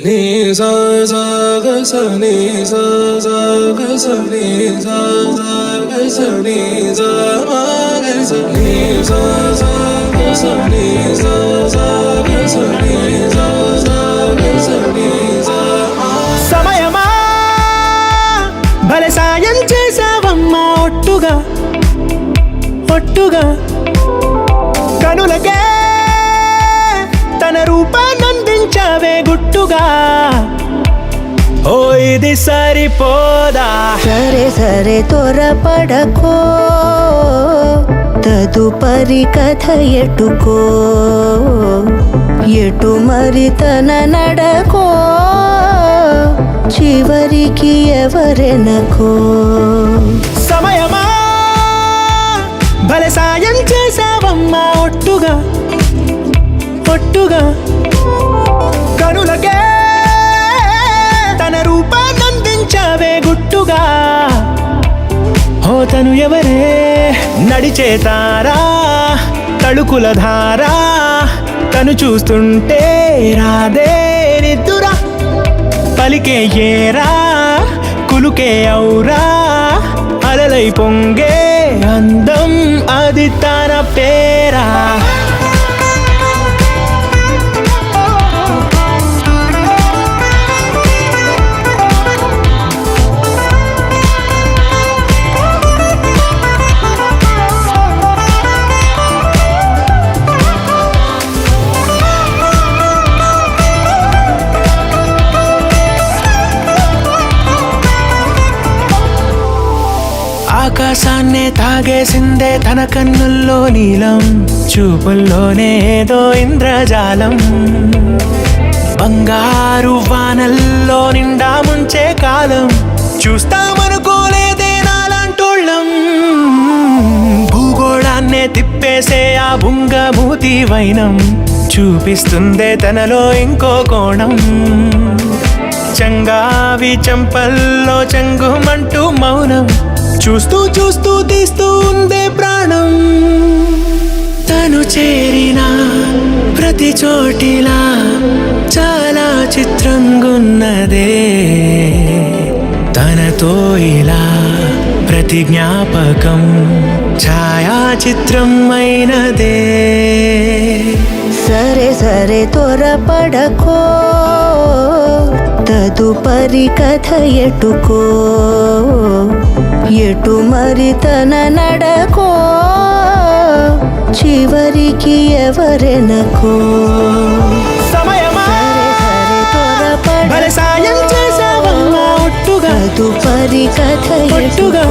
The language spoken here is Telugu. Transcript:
నీ సా సా గ స నీ సా సా గ స నీ సా సా గ స నీ సా మా గ స నీ సా సా గ స నీ సా సా గ స నీ సా సా గ స నీ సా మా. సమయమా భలే సాయం చేసావమ్మా ఒట్టుగా ఒట్టుగా కనులకే తన రూపాన్నందించావే గుట్టుగా. ఓ ఇది సరిపోదా సరే సరే త్వరపడకో తదుపరి కథ ఎటుకో ఎటు మరి తన నడకో చివరికి ఎవరెనకో. సమయమా భలే సాయం చేసావమ్మా ఒట్టుగా ఒట్టుగా కనులకే తన రూపాన్నందించావే గుట్టుగా. ఓ తను ఎవరే నడిచే తారా తళుకుల ధారా తను చూస్తుంటే రాదే నిద్దురా పలికే ఏరా కులుకే ఔరా అలలై పొంగే అందం అది తన పేరా. ఆకాశాన్నే తాగేసిందే తన కన్నుల్లో నీలం చూపుల్లోనే ఏదో ఇంద్రజాలం బంగారు వానల్లో నిండా ముంచే కాలం చూస్తామనుకోలేదే నాలాంటోళ్ళం. భూగోళాన్నే తిప్పేసే ఆ బుంగమూతి వైనం చూపిస్తుందే తనలో ఇంకో కోణం. చంగావి చంపల్లో చంగుమంటూ మౌనం చూస్తూ చూస్తూ తీస్తూ ఉందే ప్రాణం. తను చేరిన ప్రతి చోటిలా చాలా చిత్రంగున్నదే తనతో ఇలా ప్రతి జ్ఞాపకం ఛాయాచిత్రం అయినదే. సరే సరే త్వరపడకో తదుపరి కథ ఎటుకో ఎటు మరి తన నడకో చివరికి ఎవరెనకో. సమయమా భలే సాయం చేసావమ్మా ఒట్టుగా తదుపరి కథ ఎటుకో